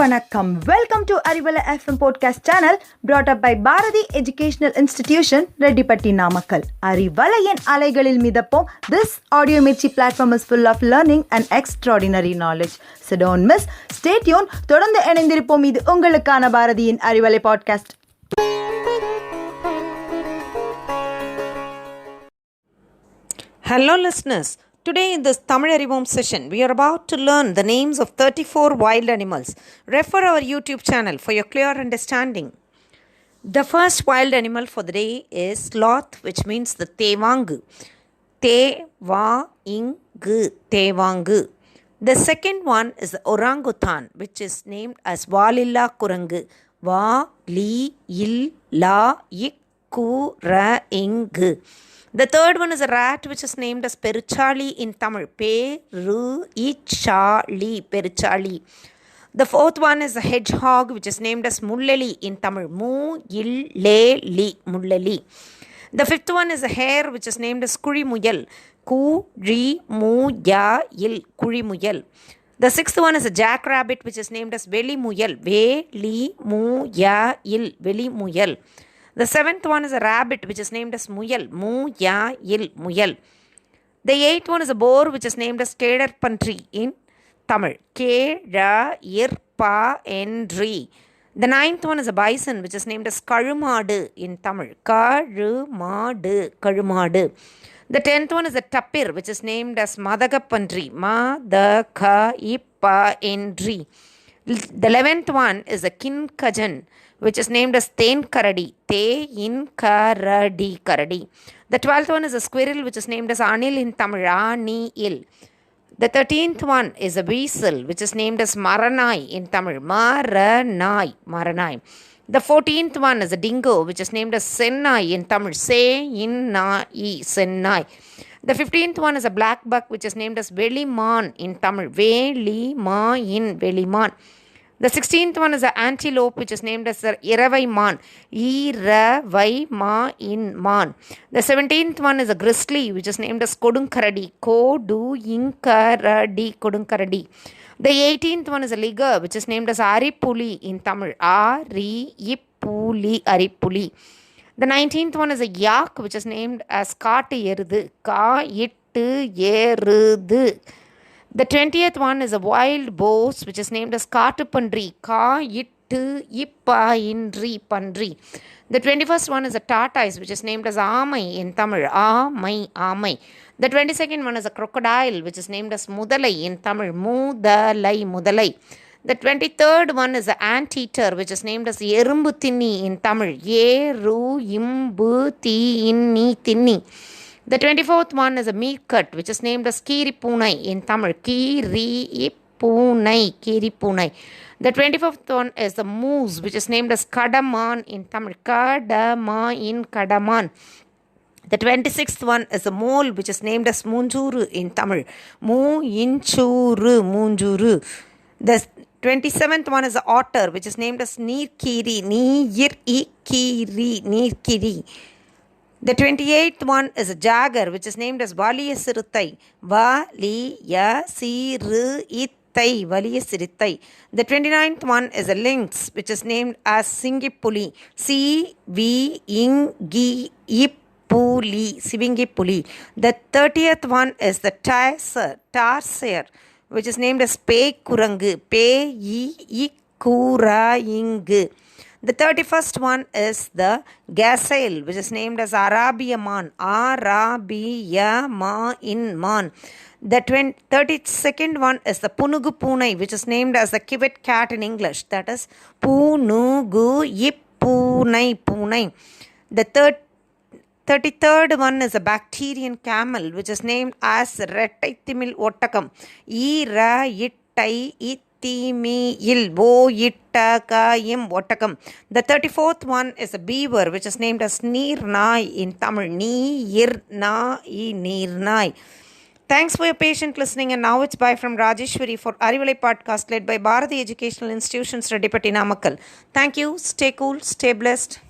வணக்கம். Welcome to Arivalai FM podcast channel brought up by Bharathi educational institution Rettipatti Namakkal. அறிவலையின் அலைகளில் மிதப்போம். This audio mirchi platform is full of learning and extraordinary knowledge. So don't miss, stay tuned. தொடர்ந்து இணைந்திருப்போம். இது உங்களுக்கான பாரதியின் Arivalai podcast. Hello listeners. Today in this Tamil Arivom session, we are about to learn the names of 34 wild animals. Refer our YouTube channel for your clear understanding. The first wild animal for the day is sloth, which means the tevangu. Te-va-ing-gu, tevangu. The second one is the orangutan, which is named as valilla kurangu. Va-li-illa-ik-ku-ra-ing-gu. The third one is a rat, which is named as Peruchali in Tamil. Peru-ichali, Peruchali. The fourth one is a hedgehog, which is named as Mulleli in Tamil. Mu-il-le-li, Mulleli. The fifth one is a hare, which is named as Kurimuyal. Ku-ri-mu-ya-il, Kurimuyal. The sixth one is a jackrabbit, which is named as Velimuyal. Ve-li-mu-ya-il, Velimuyal. The seventh one is a rabbit, which is named as Muyal. Mu-ya-il, Muyal. The eighth one is a boar, which is named as Kedarpantri in Tamil. Ke-ra-ir-pa-en-ri. The ninth one is a bison, which is named as Kalumadu in Tamil. Kalumadu, Kalumadu. The tenth one is a tapir, which is named as Madagapantri. Ma-da-ka-i-pa-en-ri. The 11th one is a kinkajan, which is named as Tenkaradi. Te-in-karadi, Karadi. The 12th one is a squirrel, which is named as Anil in Tamil. Ani-il. The 13th one is a weasel, which is named as Maranai in Tamil. Maranai, Maranai. The 14th one is a dingo, which is named as Sennai in Tamil. Se-in-na-i, Sennai. The 15th one is a black buck, which is named as Veliman in Tamil. Ve-li-ma-in, Veliman. The 16th one is an antelope, which is named as Iravaiman. Iravai-ma-in-man. The 17th one is a grizzly, which is named as Kodunkaradi. Ko-du-in-karadi, Kodunkaradi. The 18th one is a liger, which is named as Aripuli in Tamil. Ari-ipuli, Aripuli. The 19th one is a yak, which is named as Kaatu Erudu. Ka-ittu-erudu. The 20th one is a wild boar, which is named as Kaatupandri. Ka-ittu-ippa-indri, Pandri. The 21st one is a tortoise, which is named as Amai in Tamil. Amai, Amai. The 22nd one is a crocodile, which is named as Mudalai in Tamil. Mudalai, Mudalai. The 23rd one is an anteater, which is named as Erumbu-tinni in Tamil. Eru-imbu-ti-inni, Tinni. The 24th one is a meerkat, which is named as Kiripunai in Tamil. Kiri-punai, Kiripunai. The 25th one is the moose, which is named as Kadaman in Tamil. Kadama in Kadaman. The 26th one is a mole, which is named as Munjuru in Tamil. Mu-inchuru, Munjuru. The 27th one is the otter, which is named as Neerkiri. Neer-i-kiri, Neerkiri. The 28th one is a jaguar, which is named as Valiyasirithai. Va-li-ya-siru-ithai, Valiyasirithai. The 29th one is a lynx, which is named as Singipuli. Si-vi-ing-gi-ip-puli, Sivingipuli. The 30th one is the tarsier, which is named as Pe-kurangu. Pe-i-i-kura-ingu. The 31st one is the gazelle, which is named as Arabiaman. Arabiya-ma-in-man. The 32nd one is the Punugu Punai, which is named as the civet cat in English. That is Punugu-ip-punai, Punai. The 33rd one is a bacterian camel, which is named as Rettaithimil Ottakam. Ira-ittai-it Timil Bo-itta-ka-im Ottakam. The 34th one is a beaver, which is named as Neer-nai in Tamil. Neer-nai, Neer-nai. Thanks for your patient listening, and now it's bye from Rajeshwari for Arivalai podcast led by Bharati Educational Institutions, Redipatti Namakkal. Thank you. Stay cool. Stay blessed.